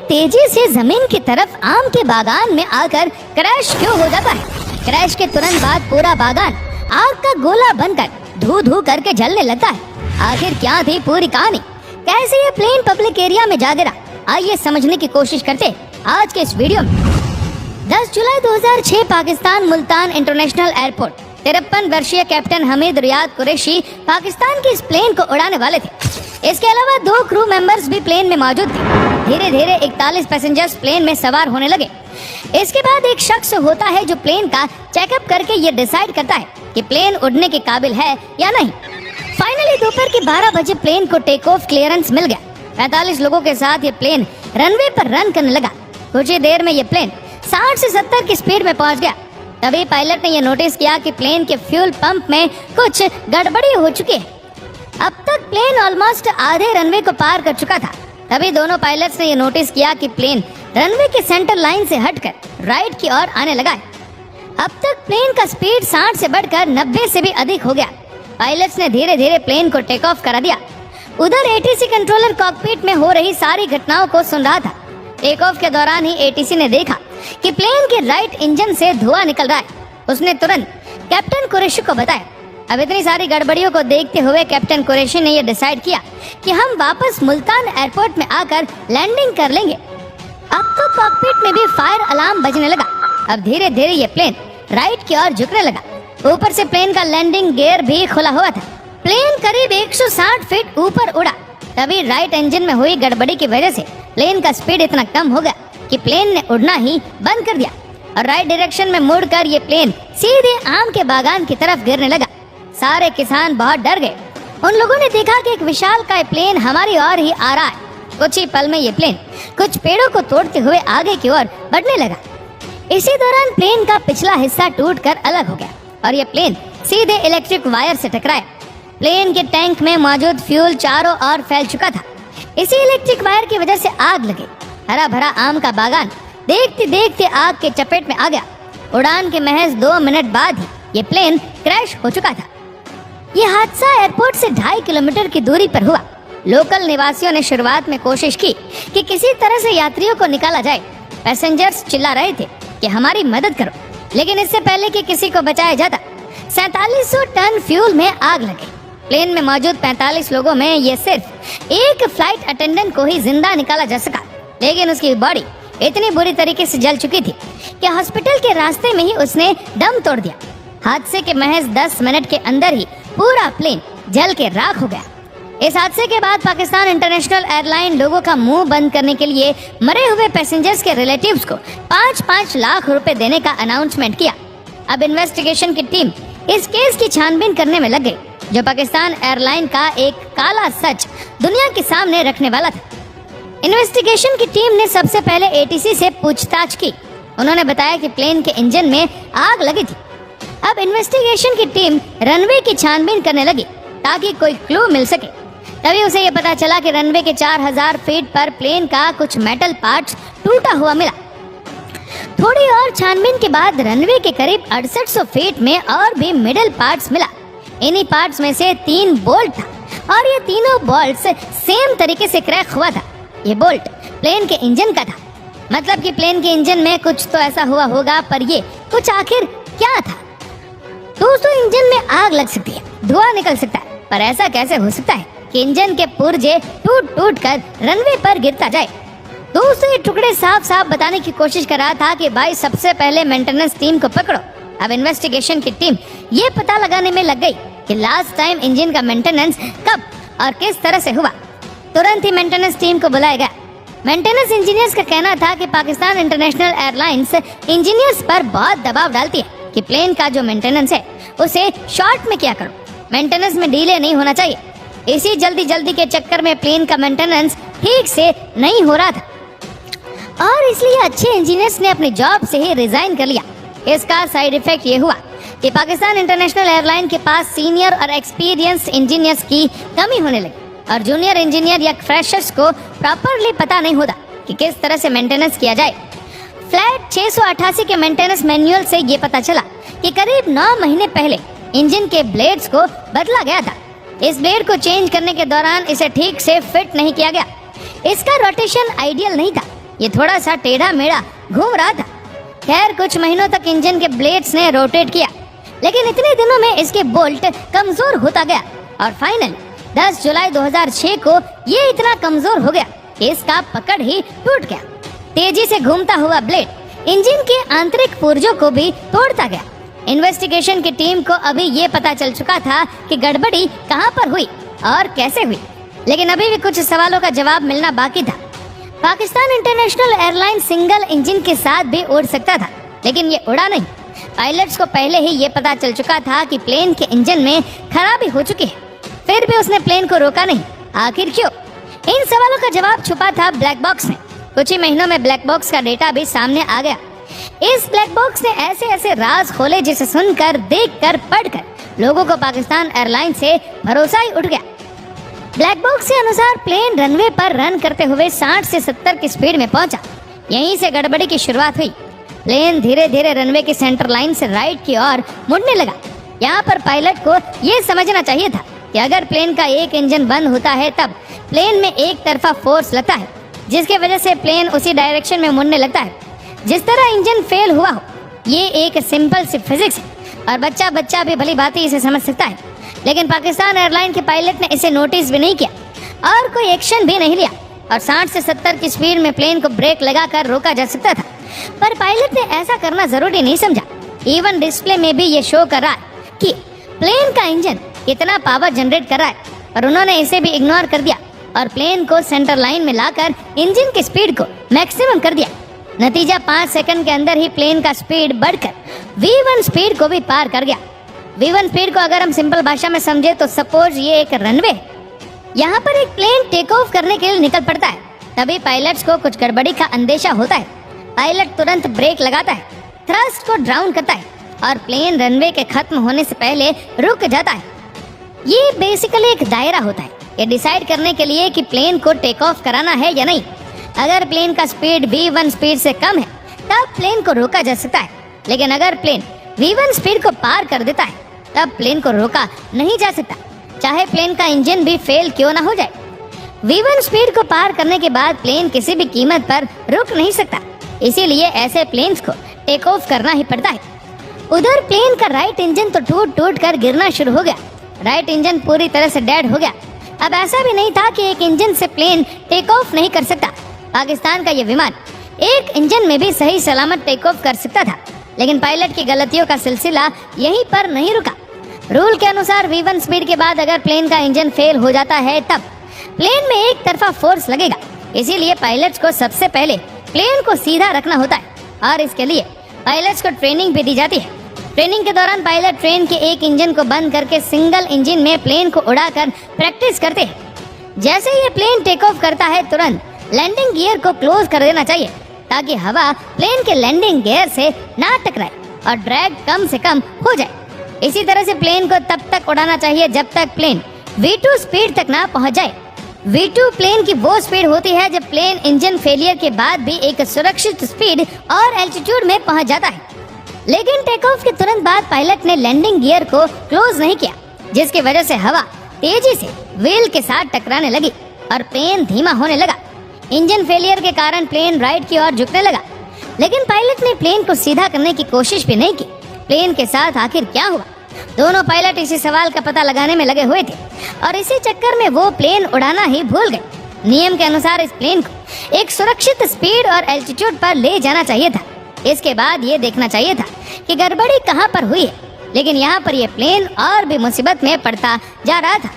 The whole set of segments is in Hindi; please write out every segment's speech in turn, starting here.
तेजी से जमीन की तरफ आम के बागान में आकर क्रैश क्यों हो जाता है? क्रैश के तुरंत बाद पूरा बागान आग का गोला बनकर धू धू करके जलने लगता है। आखिर क्या थी पूरी कहानी? कैसे ये प्लेन पब्लिक एरिया में जा गिरा? आइए समझने की कोशिश करते आज के इस वीडियो में। 10 जुलाई 2006 पाकिस्तान मुल्तान इंटरनेशनल एयरपोर्ट 53 वर्षीय कैप्टन हमीद रियाद कुरैशी पाकिस्तान के इस प्लेन को उड़ाने वाले थे। इसके अलावा 2 क्रू मेंबर्स भी प्लेन में मौजूद थे। धीरे धीरे 41 पैसेंजर्स प्लेन में सवार होने लगे। इसके बाद एक शख्स होता है जो प्लेन का चेकअप करके ये डिसाइड करता है कि प्लेन उड़ने के काबिल है या नहीं। फाइनली दोपहर के 12 बजे प्लेन को टेक ऑफ क्लियरेंस मिल गया। 45 लोगों के साथ ये प्लेन रनवे पर रन करने लगा। कुछ ही देर में ये प्लेन 60 से 70 की स्पीड में पहुंच गया। तभी पायलट ने यह नोटिस किया कि प्लेन के फ्यूल पंप में कुछ गड़बड़ी हो चुकी है। अब तक प्लेन ऑलमोस्ट आधे रनवे को पार कर चुका था। तभी दोनों पायलट्स ने यह नोटिस किया कि प्लेन रनवे के सेंटर लाइन से हटकर राइट की ओर आने लगा है। अब तक प्लेन का स्पीड 60 से बढ़कर 90 से भी अधिक हो गया। पायलट्स ने धीरे धीरे प्लेन को टेक ऑफ करा दिया। उधर एटीसी कंट्रोलर कॉकपिट में हो रही सारी घटनाओं को सुन रहा था। टेक ऑफ के दौरान ही एटीसी ने देखा कि प्लेन के राइट इंजन से धुआं निकल रहा है। उसने तुरंत कैप्टन कुरैशी को बताया। अब इतनी सारी गड़बड़ियों को देखते हुए कैप्टन कुरैशी ने यह डिसाइड किया कि हम वापस मुल्तान एयरपोर्ट में आकर लैंडिंग कर लेंगे। अब तो कॉकपिट में भी फायर अलार्म बजने लगा। अब धीरे धीरे ये प्लेन राइट की ओर झुकने लगा। ऊपर से प्लेन का लैंडिंग गियर भी खुला हुआ था। प्लेन करीब 160 फीट ऊपर उड़ा। तभी राइट इंजन में हुई गड़बड़ी की वजह से प्लेन का स्पीड इतना कम हो गया कि प्लेन ने उड़ना ही बंद कर दिया और राइट डायरेक्शन में मुड़कर ये प्लेन सीधे आम के बागान की तरफ गिरने लगा। सारे किसान बहुत डर गए। उन लोगों ने देखा कि एक विशालकाय प्लेन हमारी ओर ही आ रहा है। कुछ ही पल में ये प्लेन कुछ पेड़ों को तोड़ते हुए आगे की ओर बढ़ने लगा। इसी दौरान प्लेन का पिछला हिस्सा टूटकर अलग हो गया और ये प्लेन सीधे इलेक्ट्रिक वायर से टकराया। प्लेन के टैंक में मौजूद फ्यूल चारों ओर फैल चुका था। इसी इलेक्ट्रिक वायर की वजह से आग लगी। हरा भरा आम का बागान देखते देखते आग के चपेट में आ गया। उड़ान के महज 2 मिनट बाद ही ये प्लेन क्रैश हो चुका था। ये हादसा एयरपोर्ट से 2.5 किलोमीटर की दूरी पर हुआ। लोकल निवासियों ने शुरुआत में कोशिश की कि किसी तरह से यात्रियों को निकाला जाए। पैसेंजर्स चिल्ला रहे थे कि हमारी मदद करो, लेकिन इससे पहले कि किसी को बचाया जाता 4700 टन फ्यूल में आग लगी। प्लेन में मौजूद 45 लोगों में ये सिर्फ एक फ्लाइट अटेंडेंट को ही जिंदा निकाला जा सका, लेकिन उसकी बॉडी इतनी बुरी तरीके से जल चुकी थी कि हॉस्पिटल के रास्ते में ही उसने दम तोड़ दिया। हादसे के महज 10 मिनट के अंदर ही पूरा प्लेन जल के राख हो गया। इस हादसे के बाद पाकिस्तान इंटरनेशनल एयरलाइन लोगों का मुंह बंद करने के लिए मरे हुए पैसेंजर्स के रिलेटिव्स को 5-5 लाख रुपए देने का अनाउंसमेंट किया। अब इन्वेस्टिगेशन की टीम इस केस की छानबीन करने में लग गई, जो पाकिस्तान एयरलाइन का एक काला सच दुनिया के सामने रखने वाला था। इन्वेस्टिगेशन की टीम ने सबसे पहले एटीसी से पूछताछ की। उन्होंने बताया कि प्लेन के इंजन में आग लगी थी। अब इन्वेस्टिगेशन की टीम रनवे की छानबीन करने लगी ताकि कोई क्लू मिल सके। तभी उसे ये पता चला कि रनवे के 4000 फीट पर प्लेन का कुछ मेटल पार्ट्स टूटा हुआ मिला। थोड़ी और छानबीन के बाद रनवे के करीब 6800 फीट में और भी मिडल पार्ट्स मिला। इन्हीं पार्ट्स में से 3 बोल्ट था और ये तीनों बोल्ट्स सेम तरीके से क्रैक हुआ था। ये बोल्ट प्लेन के इंजन का था। मतलब कि प्लेन के इंजन में कुछ तो ऐसा हुआ होगा, पर ये कुछ आखिर क्या था? दोस्तों, इंजन में आग लग सकती है, धुआं निकल सकता है, पर ऐसा कैसे हो सकता है कि इंजन के पुर्जे टूट टूट कर रनवे पर गिरता जाए? दोस्तों, ये टुकड़े साफ साफ बताने की कोशिश कर रहा था कि भाई सबसे पहले मेंटेनेंस टीम को पकड़ो। अब इन्वेस्टिगेशन की टीम ये पता लगाने में लग गई कि लास्ट टाइम इंजन का मेंटेनेंस कब और किस तरह से हुआ। तुरंत ही मेंटेनेंस टीम को बुलाया गया। मेंटेनेंस इंजीनियर्स का कहना था कि पाकिस्तान इंटरनेशनल एयरलाइंस इंजीनियर्स पर बहुत दबाव डालती है कि प्लेन का जो मेंटेनेंस है उसे शॉर्ट में किया करो, मेंटेनेंस में डिले नहीं होना चाहिए। इसी जल्दी के चक्कर में प्लेन का मेंटेनेंस ठीक से नहीं हो रहा था और इसलिए अच्छे इंजीनियर्स ने अपनी जॉब से ही रिजाइन कर लिया। इसका साइड इफेक्ट ये हुआ कि पाकिस्तान इंटरनेशनल एयरलाइन के पास सीनियर और एक्सपीरियंस इंजीनियर्स की कमी होने लगी और जूनियर इंजीनियर या फ्रेशर्स को प्रॉपरली पता नहीं होता कि किस तरह से मेंटेनेंस किया जाए। फ्लैट 688 के मेंटेनेंस मैनुअल से ये पता चला कि करीब 9 महीने पहले इंजन के ब्लेड्स को बदला गया था। इस ब्लेड को चेंज करने के दौरान इसे ठीक से फिट नहीं किया गया। इसका रोटेशन आइडियल नहीं था ये थोड़ा सा टेढ़ा मेढ़ा घूम रहा था। खैर कुछ महीनों तक इंजन के ब्लेड्स ने रोटेट किया, लेकिन इतने दिनों में इसके बोल्ट कमजोर होता गया और फाइनल 10 जुलाई 2006 को ये इतना कमजोर हो गया कि इसका पकड़ ही टूट गया। तेजी से घूमता हुआ ब्लेड इंजन के आंतरिक पुर्जों को भी तोड़ता गया। इन्वेस्टिगेशन की टीम को अभी ये पता चल चुका था कि गड़बड़ी कहां पर हुई और कैसे हुई, लेकिन अभी भी कुछ सवालों का जवाब मिलना बाकी था। Pakistan international airline single engine के साथ भी उड़ सकता था, लेकिन ये उड़ा नहीं। पायलट्स को पहले ही ये पता चल चुका था कि प्लेन के इंजन में खराबी हो चुकी है, फिर भी उसने प्लेन को रोका नहीं। आखिर क्यों? इन सवालों का जवाब छुपा था ब्लैक बॉक्स में। कुछ ही महीनों में ब्लैक बॉक्स का डेटा भी सामने आ गया। इस ब्लैक बॉक्स ने ऐसे ऐसे राज खोले जिसे सुनकर, देखकर, पढ़कर लोगों को पाकिस्तान एयरलाइन से भरोसा ही उठ गया। ब्लैक बॉक्स के अनुसार प्लेन रनवे पर रन करते हुए 60 से 70 की स्पीड में पहुंचा। यहीं से गड़बड़ी की शुरुआत हुई। प्लेन धीरे धीरे रनवे की सेंटर लाइन से राइट की ओर मुड़ने लगा। यहाँ पर पायलट को ये समझना चाहिए था कि अगर प्लेन का एक इंजन बंद होता है तब प्लेन में एक तरफा फोर्स लगता है, जिसके वजह से प्लेन उसी डायरेक्शन में मुड़ने लगता है जिस तरह इंजन फेल हुआ हो। ये एक सिंपल सी फिजिक्स है और बच्चा बच्चा भी भली भांति इसे समझ सकता है, लेकिन पाकिस्तान एयरलाइन के पायलट ने इसे नोटिस भी नहीं किया और कोई एक्शन भी नहीं लिया और 60 से 70 की स्पीड में प्लेन को ब्रेक लगाकर रोका जा सकता था, पर पायलट ने ऐसा करना जरूरी नहीं समझा। इवन डिस्प्ले में भी ये शो कर रहा है कि प्लेन का इंजन कितना पावर जनरेट कर रहा है, और उन्होंने इसे भी इग्नोर कर दिया और प्लेन को सेंटर लाइन में लाकर इंजन की स्पीड को मैक्सिमम कर दिया। नतीजा 5 सेकंड के अंदर ही प्लेन का स्पीड बढ़कर V1 स्पीड को भी पार कर गया। V1 स्पीड को अगर हम सिंपल भाषा में समझे तो सपोज ये एक रनवे है। यहाँ पर एक प्लेन टेक ऑफ करने के लिए निकल पड़ता है, तभी पायलट्स को कुछ गड़बड़ी का अंदेशा होता है। पायलट तुरंत ब्रेक लगाता है, थ्रस्ट को डाउन करता है और प्लेन रनवे के खत्म होने से पहले रुक जाता है। ये बेसिकली एक दायरा होता है, ये डिसाइड करने के लिए कि प्लेन को टेक ऑफ कराना है या नहीं। अगर प्लेन का स्पीड V1 स्पीड से कम है तब प्लेन को रोका जा सकता है, लेकिन अगर प्लेन V1 स्पीड को पार कर देता है तब प्लेन को रोका नहीं जा सकता, चाहे प्लेन का इंजन भी फेल क्यों ना हो जाए। V1 स्पीड को पार करने के बाद प्लेन किसी भी कीमत पर रुक नहीं सकता, इसीलिए ऐसे प्लेन्स को टेक ऑफ करना ही पड़ता है। उधर प्लेन का राइट इंजन तो टूट टूट कर गिरना शुरू हो गया। राइट इंजन पूरी तरह से डेड हो गया। अब ऐसा भी नहीं था कि एक इंजन से प्लेन टेक ऑफ नहीं कर सकता। पाकिस्तान का ये विमान एक इंजन में भी सही सलामत टेक ऑफ कर सकता था, लेकिन पायलट की गलतियों का सिलसिला यहीं पर नहीं रुका। रूल के अनुसार V1 स्पीड के बाद अगर प्लेन का इंजन फेल हो जाता है तब प्लेन में एक तरफा फोर्स लगेगा, इसीलिए पायलट्स को सबसे पहले प्लेन को सीधा रखना होता है और इसके लिए पायलट्स को ट्रेनिंग भी दी जाती है। ट्रेनिंग के दौरान पायलट ट्रेन के एक इंजन को बंद करके सिंगल इंजन में प्लेन को उड़ाकर प्रैक्टिस करते हैं। जैसे ये प्लेन टेक ऑफ करता है तुरंत लैंडिंग गियर को क्लोज कर देना चाहिए ताकि हवा प्लेन के लैंडिंग गियर से ना टकराए और ड्रैग कम से कम हो जाए। इसी तरह से प्लेन को तब तक उड़ाना चाहिए जब तक प्लेन V2 स्पीड तक ना पहुंच जाए। V2 प्लेन की वो स्पीड होती है जब प्लेन इंजन फेलियर के बाद भी एक सुरक्षित स्पीड और एल्टीट्यूड में पहुंच जाता है। लेकिन टेक ऑफ के तुरंत बाद पायलट ने लैंडिंग गियर को क्लोज नहीं किया, जिसकी वजह से हवा तेजी से व्हील के साथ टकराने लगी और प्लेन धीमा होने लगा। इंजन फेलियर के कारण प्लेन राइट की ओर झुकने लगा, लेकिन पायलट ने प्लेन को सीधा करने की कोशिश भी नहीं की। प्लेन के साथ आखिर क्या हुआ? दोनों पायलट इसी सवाल का पता लगाने में लगे हुए थे और इसी चक्कर में वो प्लेन उड़ाना ही भूल गए। नियम के अनुसार इस प्लेन को एक सुरक्षित स्पीड और एल्टीट्यूड पर ले जाना चाहिए था। इसके बाद ये देखना चाहिए था कि गड़बड़ी कहाँ पर हुई है, लेकिन यहाँ पर ये प्लेन और भी मुसीबत में पड़ता जा रहा था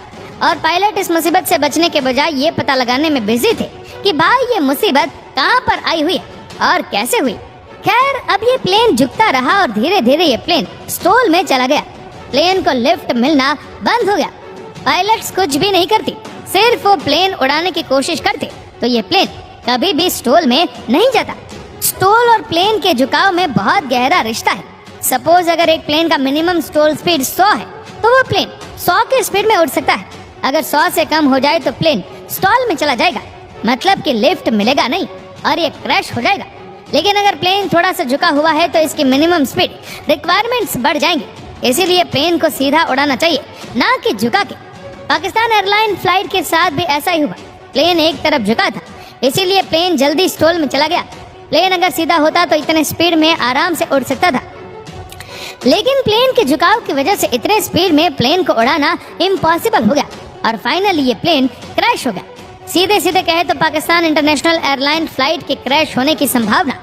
और पायलट इस मुसीबत से बचने के बजाय ये पता लगाने में बिजी थे कि भाई ये मुसीबत कहाँ पर आई हुई है और कैसे हुई। खैर अब ये प्लेन झुकता रहा और धीरे धीरे ये प्लेन स्टॉल में चला गया। प्लेन को लिफ्ट मिलना बंद हो गया। पायलट्स कुछ भी नहीं करती, सिर्फ वो प्लेन उड़ाने की कोशिश करते तो ये प्लेन कभी भी स्टॉल में नहीं जाता। स्टॉल और प्लेन के झुकाव में बहुत गहरा रिश्ता है। सपोज अगर एक प्लेन का मिनिमम स्टॉल स्पीड 100 है तो वो प्लेन 100 की स्पीड में उड़ सकता है। अगर 100 से कम हो जाए तो प्लेन स्टॉल में चला जाएगा, मतलब कि लिफ्ट मिलेगा नहीं और ये क्रैश हो जाएगा। लेकिन अगर प्लेन थोड़ा सा झुका हुआ है तो इसकी मिनिमम स्पीड रिक्वायरमेंट्स बढ़ जाएंगी, इसीलिए प्लेन को सीधा उड़ाना चाहिए ना कि झुका के। पाकिस्तान एयरलाइन फ्लाइट के साथ भी ऐसा ही हुआ। प्लेन एक तरफ झुका था इसीलिए प्लेन जल्दी स्टॉल में चला गया। प्लेन अगर सीधा होता तो इतने स्पीड में आराम से उड़ सकता था, लेकिन प्लेन के झुकाव की वजह से इतने स्पीड में प्लेन को उड़ाना इम्पॉसिबल हो गया और फाइनली ये प्लेन क्रैश हो गया। सीधे सीधे कहे तो पाकिस्तान इंटरनेशनल एयरलाइन फ्लाइट के क्रैश होने की संभावना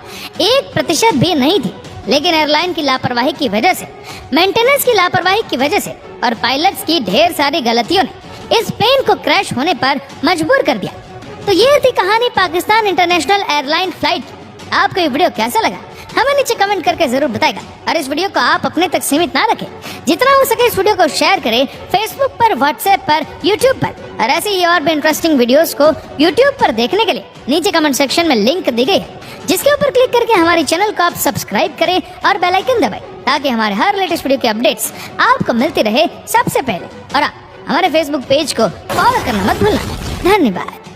1% भी नहीं थी, लेकिन एयरलाइन की लापरवाही की वजह से, मेंटेनेंस की लापरवाही की वजह से और पायलट्स की ढेर सारी गलतियों ने इस प्लेन को क्रैश होने पर मजबूर कर दिया। तो ये थी कहानी पाकिस्तान इंटरनेशनल एयरलाइन फ्लाइट। आपको ये वीडियो कैसा लगा हमें नीचे कमेंट करके जरूर बताएगा, और इस वीडियो को आप अपने तक सीमित ना रखें, जितना हो सके इस वीडियो को शेयर करें फेसबुक पर, व्हाट्सएप पर, यूट्यूब पर। और ऐसे ही और भी इंटरेस्टिंग वीडियोस को यूट्यूब पर देखने के लिए नीचे कमेंट सेक्शन में लिंक दी गई है, जिसके ऊपर क्लिक करके हमारे चैनल को आप सब्सक्राइब करें और बेल आइकन दबाएं, ताकि हमारे हर लेटेस्ट वीडियो की अपडेट्स आपको मिलती रहे सबसे पहले। और आप हमारे फेसबुक पेज को फॉलो करना मत भूलना। धन्यवाद।